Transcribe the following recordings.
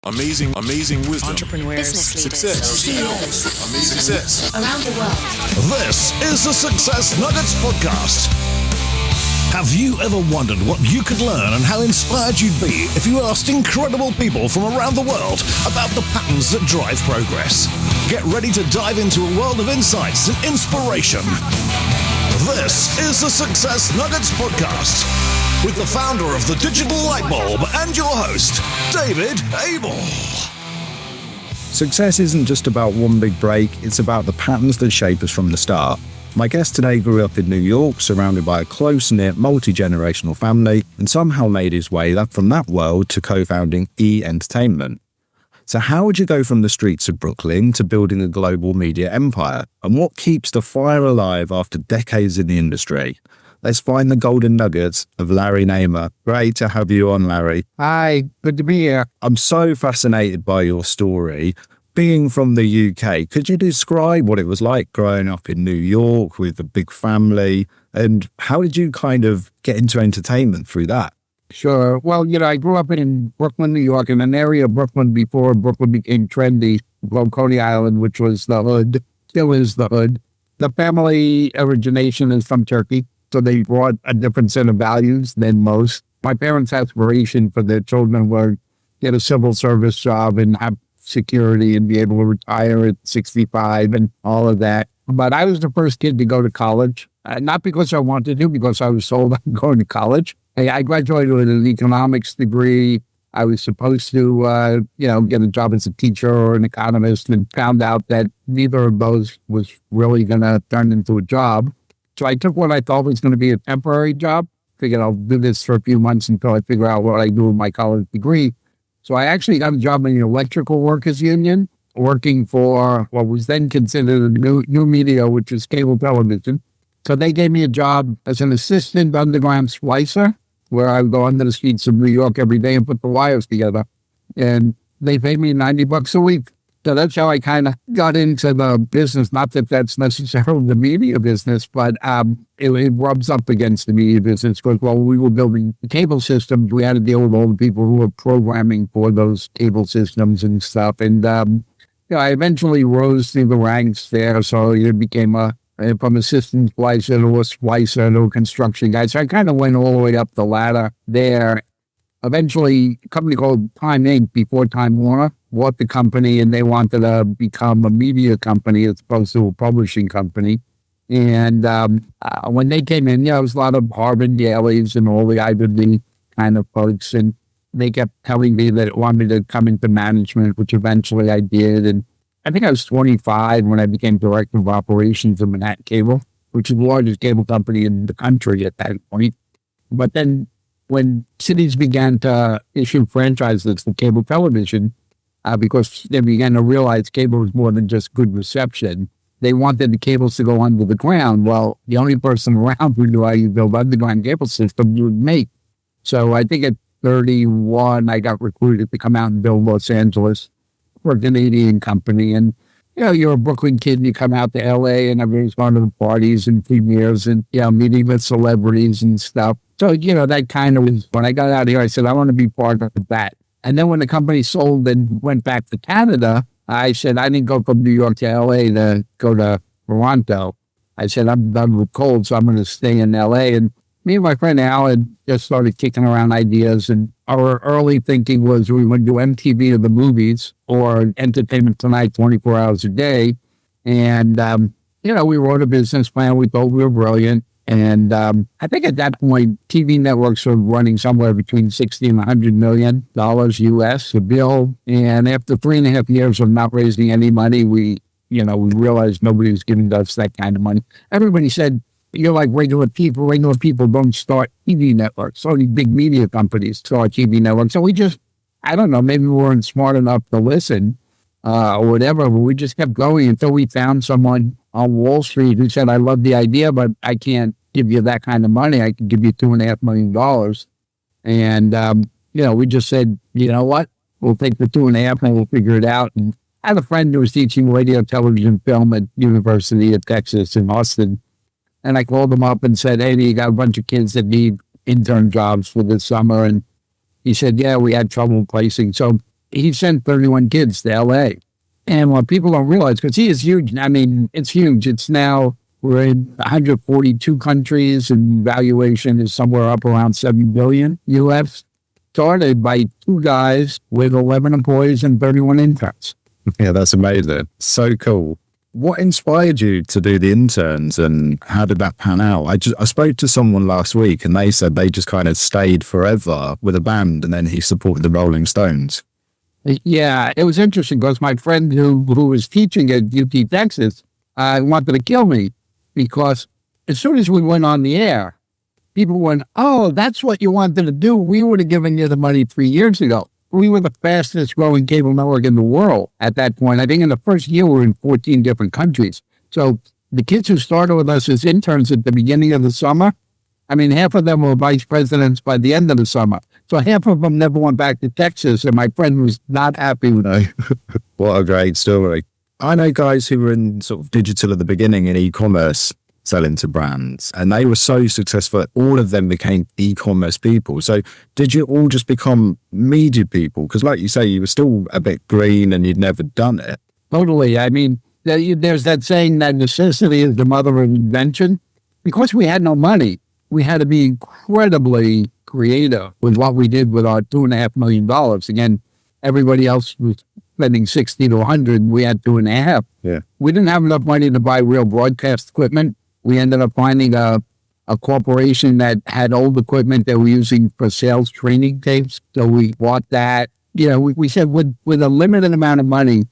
Amazing wisdom. Entrepreneurs, business leaders, Success. CEOs, Amazing success. around the world. This is the Success Nuggets Podcast. Have you ever wondered what you could learn and how inspired you'd be if you asked incredible people from around the world about the patterns that drive progress? Get ready to dive into a world of insights and inspiration. This is the Success Nuggets Podcast with the founder of the Digital Lightbulb and your host, David Abel. Success isn't just about one big break, it's about the patterns that shape us from the start. My guest today grew up in New York, surrounded by a close-knit, multi-generational family, and somehow made his way from that world to co-founding E! Entertainment. So how would you go from the streets of Brooklyn to building a global media empire? And what keeps the fire alive after decades in the industry? Let's find the golden nuggets of Larry Namer. Great to have you on, Larry. Hi, good to be here. I'm so fascinated by your story. Being from the UK, could you describe what it was like growing up in New York with a big family? And how did you kind of get into entertainment through that? Sure. Well, I grew up in Brooklyn, New York, in an area of Brooklyn before Brooklyn became trendy, called Coney Island, which was the hood, still is the hood. The family origination is from Turkey, so they brought a different set of values than most. My parents' aspiration for their children were get a civil service job and have security and be able to retire at 65 and all of that. But I was the first kid to go to college, not because I wanted to, because I was told I'm going to college. I graduated with an economics degree. I was supposed to, get a job as a teacher or an economist, and found out that neither of those was really going to turn into a job. So I took what I thought was going to be a temporary job. Figured I'll do this for a few months until I figure out what I do with my college degree. So I actually got a job in the Electrical Workers Union, working for what was then considered a new media, which was cable television. So they gave me a job as an assistant underground splicer, where I would go under the streets of New York every day and put the wires together. And they paid me $90 a week. So that's how I kind of got into the business. Not that that's necessarily the media business, but it rubs up against the media business because while we were building the cable systems, we had to deal with all the people who were programming for those cable systems and stuff. And I eventually rose through the ranks there. So it became from assistant splicer to a splicer to a construction guy. So I kind of went all the way up the ladder there. Eventually, a company called Time Inc., before Time Warner, bought the company, and they wanted to become a media company as opposed to a publishing company. And when they came in, there was a lot of Harvard Yaleys and all the Ivy League kind of folks, and they kept telling me that they wanted me to come into management, which eventually I did. And I think I was 25 when I became director of operations of Manhattan Cable, which is the largest cable company in the country at that point. But then when cities began to issue franchises for cable television, because they began to realize cable was more than just good reception, they wanted the cables to go under the ground. Well, the only person around who knew how you build underground cable systems would make. So I think at 31, I got recruited to come out and build Los Angeles for a Canadian company. And, you're a Brooklyn kid and you come out to LA and everyone's going to the parties and premieres and, meeting with celebrities and stuff. So, that kind of was, when I got out here, I said, I want to be part of that. And then when the company sold and went back to Canada, I said, I didn't go from New York to LA to go to Toronto. I said, I'm done with cold, so I'm going to stay in LA. And me and my friend Alan just started kicking around ideas. And our early thinking was we would do MTV of the movies or Entertainment Tonight 24 hours a day. And, we wrote a business plan. We thought we were brilliant. And I think at that point, TV networks were running somewhere between 60 and $100 million US to build. And after 3.5 years of not raising any money, we realized nobody was giving us that kind of money. Everybody said, you're like regular people. Regular people don't start TV networks. Only big media companies start TV networks. So we just, I don't know, maybe we weren't smart enough to listen or whatever, but we just kept going until we found someone on Wall Street who said, I love the idea, but I can't give you that kind of money. I can give you $2.5 million. And, we just said, you know what? We'll take the 2.5 and we'll figure it out. And I had a friend who was teaching radio, television, film at University of Texas in Austin. And I called him up and said, hey, you got a bunch of kids that need intern jobs for this summer. And he said, yeah, we had trouble placing. So he sent 31 kids to LA. And what people don't realize, because he is huge. I mean, it's huge. It's now, we're in 142 countries and valuation is somewhere up around 7 billion US. Started by 2 guys with 11 employees and 31 interns. Yeah, that's amazing. So cool. What inspired you to do the interns and how did that pan out? I spoke to someone last week and they said they just kind of stayed forever with a band and then he supported the Rolling Stones. Yeah, it was interesting because my friend who was teaching at UT Texas wanted to kill me because as soon as we went on the air, people went, oh, that's what you wanted to do. We would have given you the money 3 years ago. We were the fastest growing cable network in the world at that point. I think in the first year, we were in 14 different countries. So the kids who started with us as interns at the beginning of the summer, I mean, half of them were vice presidents by the end of the summer. So half of them never went back to Texas, and my friend was not happy with me. What a great story. I know guys who were in sort of digital at the beginning in e-commerce selling to brands, and they were so successful that all of them became e-commerce people. So did you all just become media people? Because like you say, you were still a bit green and you'd never done it. Totally. I mean, there's that saying that necessity is the mother of invention. Because we had no money, we had to be incredibly creative with what we did with our $2.5 million. Again, everybody else was spending 60 to 100. We had 2.5. Yeah. We didn't have enough money to buy real broadcast equipment. We ended up finding a corporation that had old equipment that we're using for sales training tapes. So we bought that. You know, we said with a limited amount of money,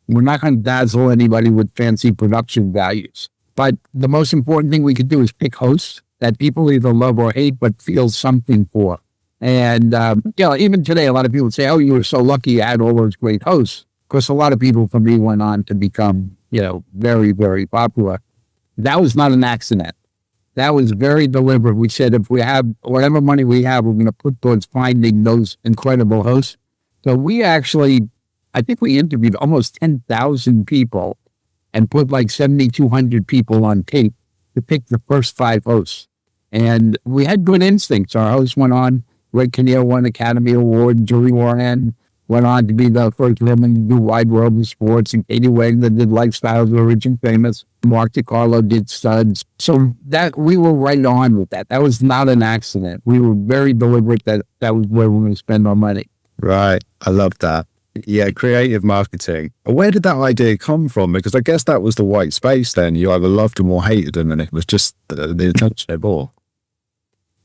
we're not going to dazzle anybody with fancy production values. But the most important thing we could do is pick hosts that people either love or hate, but feel something for. And, you know, even today, a lot of people say, oh, you were so lucky you had all those great hosts. Of course, a lot of people from me went on to become, you know, very, very popular. That was not an accident. That was very deliberate. We said, if we have whatever money we have, we're going to put towards finding those incredible hosts. So we actually, I think we interviewed almost 10,000 people and put like 7,200 people on tape to pick the first 5 hosts. And we had good instincts. Our host went on, Red Kinnear won Academy Award, Julie Warren went on to be the first woman to do Wide World of Sports, and Katie Wagner did Lifestyles of Rich and Famous. Mark DiCarlo did Studs. So that we were right on with that. That was not an accident. We were very deliberate that was where we were going to spend our money. Right. I love that. Yeah, creative marketing. Where did that idea come from? Because I guess that was the white space then. You either loved them or hated them, and it was just the attention they bore.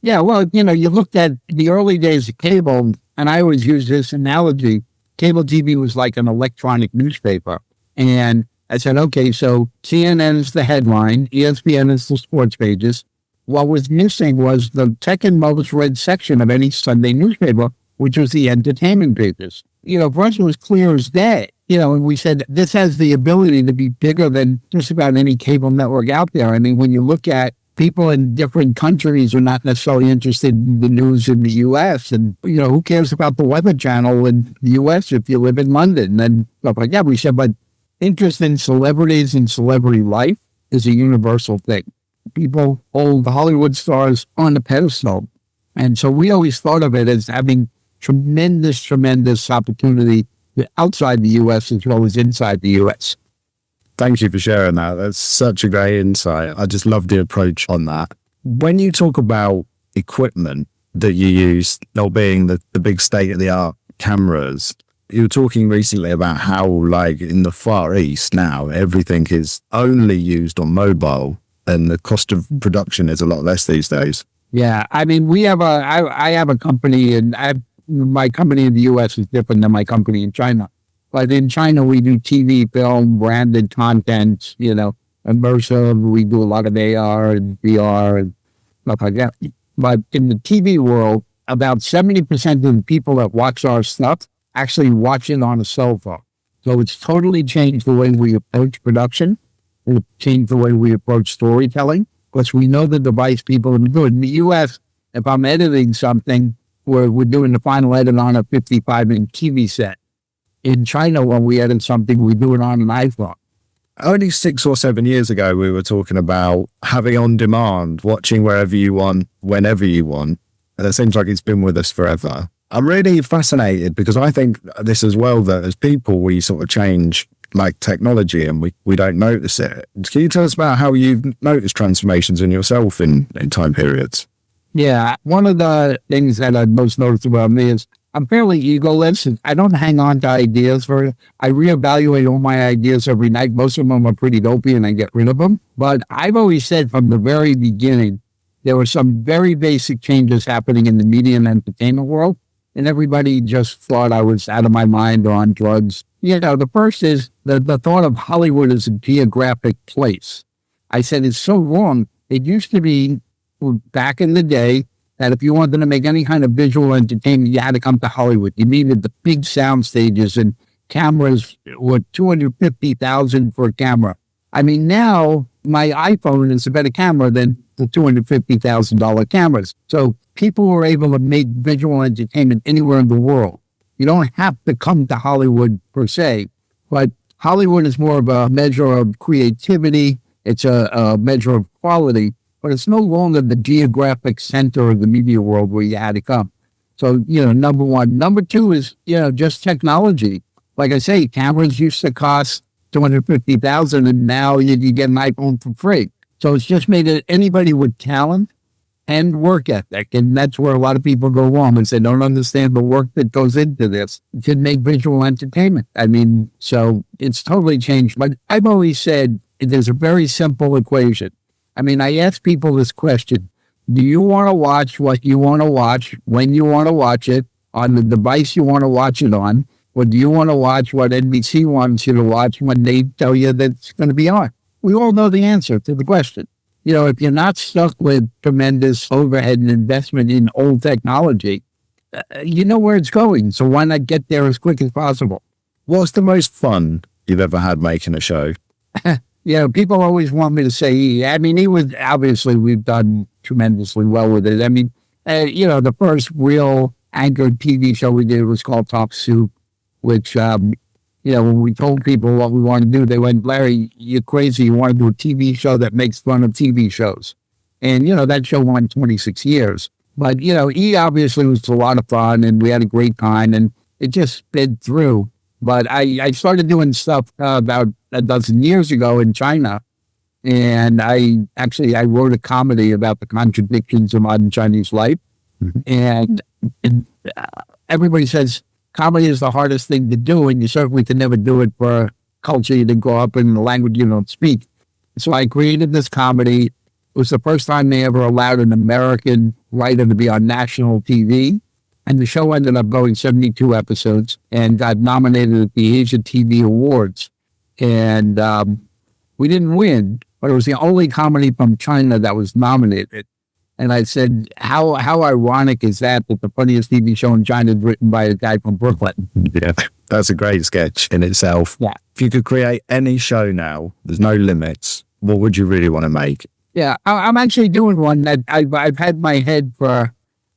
Yeah, well, you know, you looked at the early days of cable, and I always use this analogy. Cable TV was like an electronic newspaper. And I said, okay, so CNN is the headline, ESPN is the sports pages. What was missing was the second most read section of any Sunday newspaper, which was the entertainment pages. You know, for us, it was clear as day. You know, and we said, this has the ability to be bigger than just about any cable network out there. I mean, when you look at people in different countries are not necessarily interested in the news in the U.S. And, you know, who cares about the Weather Channel in the U.S. if you live in London and stuff like that? We said, but interest in celebrities and celebrity life is a universal thing. People hold the Hollywood stars on a pedestal. And so we always thought of it as having tremendous opportunity outside the U.S. as well as inside the U.S. Thank you for sharing that. That's such a great insight. I just love the approach on that. When you talk about equipment that you use, not being the big state-of-the-art cameras, you were talking recently about how, like, in the Far East now, everything is only used on mobile and the cost of production is a lot less these days. Yeah, I mean, I have a company, and my company in the U.S. is different than my company in China. But in China, we do TV, film, branded content, you know, immersive. We do a lot of AR and VR and stuff like that. But in the TV world, about 70% of the people that watch our stuff actually watch it on a cell phone. So it's totally changed the way we approach production. It's changed the way we approach storytelling. Because we know the device people are good. In the U.S., if I'm editing something, we're doing the final edit on a 55-inch TV set. In China, when we edit something, we do it on an iPhone. Only 6 or 7 years ago, we were talking about having on demand, watching wherever you want, whenever you want. And it seems like it's been with us forever. I'm really fascinated because I think this as well, that as people, we sort of change like technology and we don't notice it. Can you tell us about how you've noticed transformations in yourself in time periods? Yeah. One of the things that I most noticed about me is I'm fairly egoless. I don't hang on to ideas I reevaluate all my ideas every night. Most of them are pretty dopey and I get rid of them. But I've always said from the very beginning, there were some very basic changes happening in the media and entertainment world. And everybody just thought I was out of my mind or on drugs. The first is the thought of Hollywood as a geographic place. I said it's so wrong. It used to be back in the day that if you wanted to make any kind of visual entertainment, you had to come to Hollywood. You needed the big sound stages, and cameras were $250,000 for a camera. I mean, now my iPhone is a better camera than the $250,000 cameras. So people were able to make visual entertainment anywhere in the world. You don't have to come to Hollywood per se, but Hollywood is more of a measure of creativity. It's a measure of quality, but it's no longer the geographic center of the media world where you had to come. So, number one. Number two is, just technology. Like I say, cameras used to cost $250,000 and now you get an iPhone for free. So it's just made it anybody with talent and work ethic. And that's where a lot of people go wrong is they don't understand the work that goes into this to make visual entertainment. I mean, so it's totally changed. But I've always said there's a very simple equation. I mean, I ask people this question. Do you want to watch what you want to watch when you want to watch it on the device you want to watch it on? Or do you want to watch what NBC wants you to watch when they tell you that it's going to be on? We all know the answer to the question. If you're not stuck with tremendous overhead and investment in old technology, you know where it's going. So why not get there as quick as possible? What's the most fun you've ever had making a show? People always want me to say, obviously we've done tremendously well with it. I mean, the first real anchored TV show we did was called Top Soup, which, when we told people what we wanted to do, they went, Larry, you're crazy. You want to do a TV show that makes fun of TV shows. And, that show won 26 years. But, he obviously was a lot of fun and we had a great time and it just sped through. But I started doing stuff about a dozen years ago in China. And I wrote a comedy about the contradictions of modern Chinese life. Mm-hmm. And everybody says comedy is the hardest thing to do. And you certainly can never do it for a culture you didn't grow up in, a language you don't speak. So I created this comedy. It was the first time they ever allowed an American writer to be on national TV. And the show ended up going 72 episodes and got nominated at the Asia TV Awards. And we didn't win, but it was the only comedy from China that was nominated. And I said, how ironic is that the funniest TV show in China is written by a guy from Brooklyn? Yeah, that's a great sketch in itself. Yeah. If you could create any show now, there's no limits, what would you really want to make? Yeah, I'm actually doing one that I've had my head for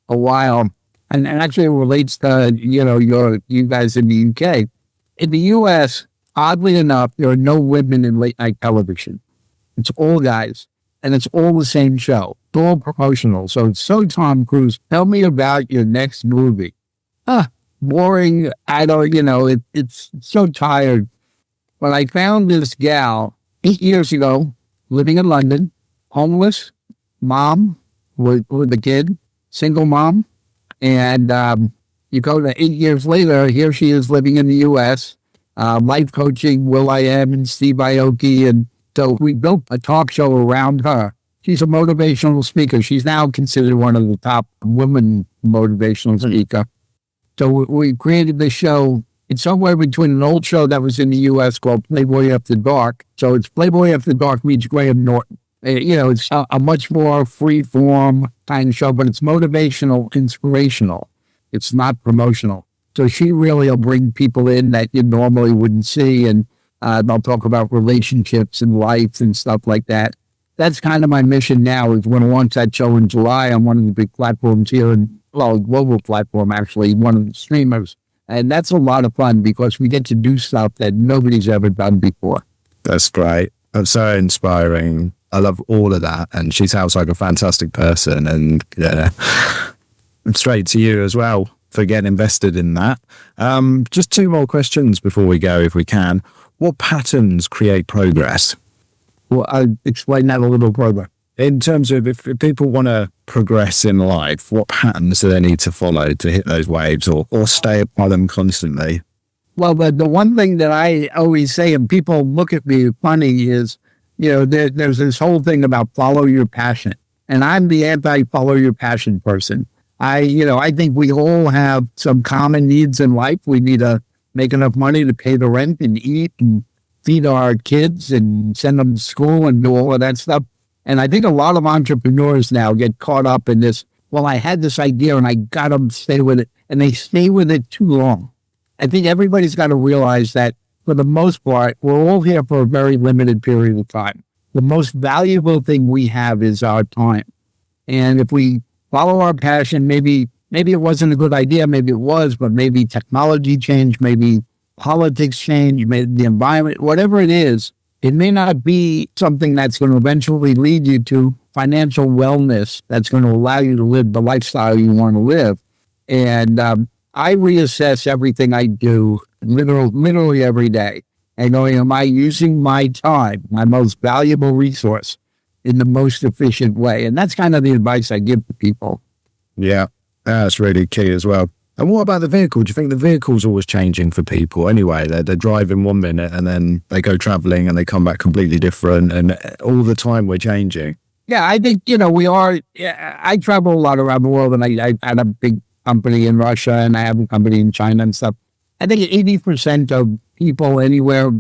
a while. And actually it relates to, you guys in the UK. In the US, oddly enough, there are no women in late night television. It's all guys. And it's all the same show. It's all promotional. So Tom Cruise, tell me about your next movie. Boring. I don't, it's so tired. But I found this gal 8 years ago, living in London, homeless, mom with a kid, single mom. And you go to 8 years later, here she is living in the U.S., life coaching will.i.am and Steve Aoki. And so we built a talk show around her. She's a motivational speaker. She's now considered one of the top women motivational speaker. So we created this show. It's somewhere between an old show that was in the U.S. called Playboy After Dark. So it's Playboy After Dark meets Graham Norton. It's a much more free-form kind of show, but it's motivational, inspirational. It's not promotional. So she really will bring people in that you normally wouldn't see, and they'll talk about relationships and life and stuff like that. That's kind of my mission now, is when I launch that show in July on one of the big platforms here, a global platform, actually, one of the streamers. And that's a lot of fun because we get to do stuff that nobody's ever done before. That's great. That's so inspiring. I love all of that. And she sounds like a fantastic person. And straight to you as well. for getting invested in that. Just two more questions before we go, if we can. What patterns create progress? Well, I'll explain that a little further. In terms of if people want to progress in life, what patterns do they need to follow to hit those waves or stay upon them constantly? Well, the one thing that I always say, and people look at me funny, is, there's this whole thing about follow your passion. And I'm the anti-follow your passion person. I think we all have some common needs in life. We need to make enough money to pay the rent and eat and feed our kids and send them to school and do all of that stuff. And I think a lot of entrepreneurs now get caught up in this, well, I had this idea and I got them to stay with it, and they stay with it too long. I think everybody's got to realize that for the most part, we're all here for a very limited period of time. The most valuable thing we have is our time. And if we follow our passion, maybe it wasn't a good idea, maybe it was, but maybe technology changed, maybe politics changed, maybe the environment, whatever it is, it may not be something that's going to eventually lead you to financial wellness that's going to allow you to live the lifestyle you want to live. And I reassess everything I do literally every day. And going, am I using my time, my most valuable resource, in the most efficient way? And that's kind of the advice I give to people. Yeah, that's really key as well. And what about the vehicle? Do you think the vehicle's always changing for people anyway? They're driving 1 minute and then they go traveling and they come back completely different, and all the time we're changing. Yeah, I think, we are. I travel a lot around the world, and I had a big company in Russia and I have a company in China and stuff. I think 80% of people anywhere,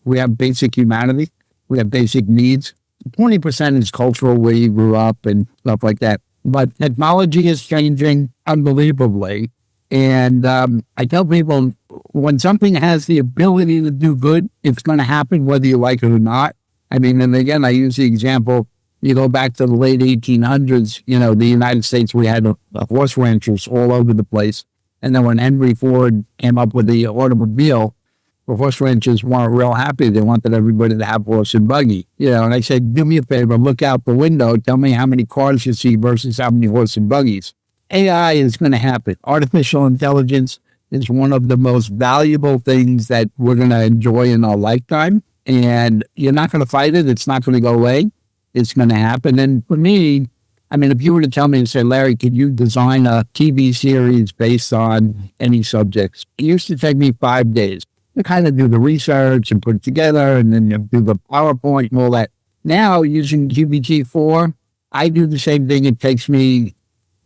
we have basic humanity. We have basic needs. 20% is cultural, where you grew up and stuff like that. But technology is changing unbelievably. And I tell people, when something has the ability to do good, it's going to happen whether you like it or not. I mean, and again, I use the example, you go back to the late 1800s, the United States, we had horse ranchers all over the place. And then when Henry Ford came up with the automobile, the horse ranchers weren't real happy. They wanted everybody to have horse and buggy. And I said, do me a favor, look out the window, tell me how many cars you see versus how many horse and buggies. AI is going to happen. Artificial intelligence is one of the most valuable things that we're going to enjoy in our lifetime. And you're not going to fight it. It's not going to go away. It's going to happen. And for me, I mean, if you were to tell me and say, Larry, could you design a TV series based on any subjects? It used to take me 5 days to kind of do the research and put it together, and then you do the PowerPoint and all that. Now, using GPT-4, I do the same thing. It takes me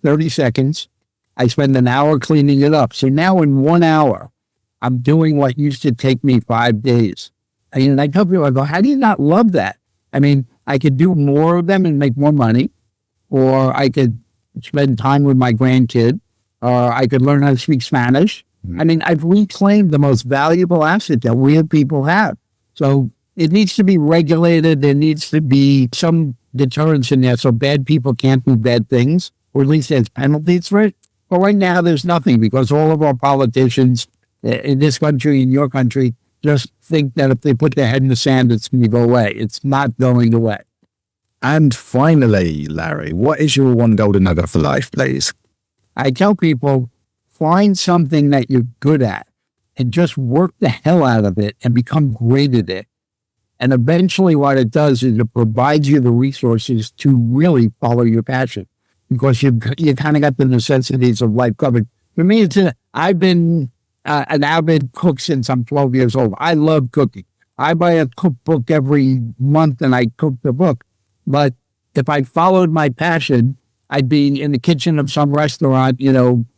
30 seconds. I spend an hour cleaning it up. So now in 1 hour, I'm doing what used to take me 5 days. And I tell people, I go, how do you not love that? I mean, I could do more of them and make more money, or I could spend time with my grandkid, or I could learn how to speak Spanish. I mean, I've reclaimed the most valuable asset that we as people have. So it needs to be regulated. There needs to be some deterrence in there so bad people can't do bad things, or at least there's penalties for it. But right now, there's nothing, because all of our politicians in this country, in your country, just think that if they put their head in the sand, it's going to go away. It's not going away. And finally, Larry, what is your one golden nugget for life, please? I tell people, find something that you're good at and just work the hell out of it and become great at it. And eventually what it does is it provides you the resources to really follow your passion, because you kind of got the necessities of life covered. For me, I've been an avid cook since I'm 12 years old. I love cooking. I buy a cookbook every month and I cook the book. But if I followed my passion, I'd be in the kitchen of some restaurant,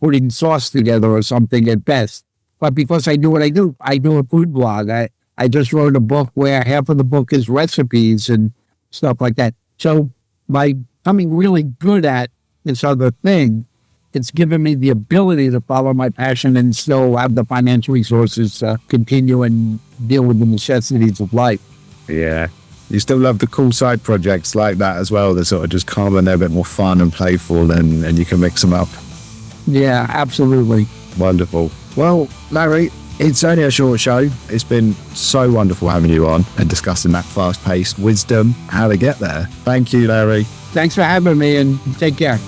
putting sauce together or something at best. But because I do what I do a food blog. I just wrote a book where half of the book is recipes and stuff like that. So by becoming really good at this other thing, it's given me the ability to follow my passion and still have the financial resources to continue and deal with the necessities of life. Yeah. You still love the cool side projects like that as well, that sort of just calm and they're a bit more fun and playful, and you can mix them up. Yeah, absolutely. Wonderful. Well, Larry, it's only a short show. It's been so wonderful having you on and discussing that fast-paced wisdom, how to get there. Thank you, Larry. Thanks for having me, and take care.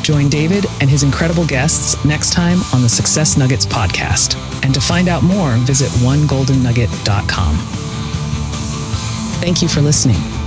Join David and his incredible guests next time on the Success Nuggets podcast. And to find out more, visit onegoldennugget.com. Thank you for listening.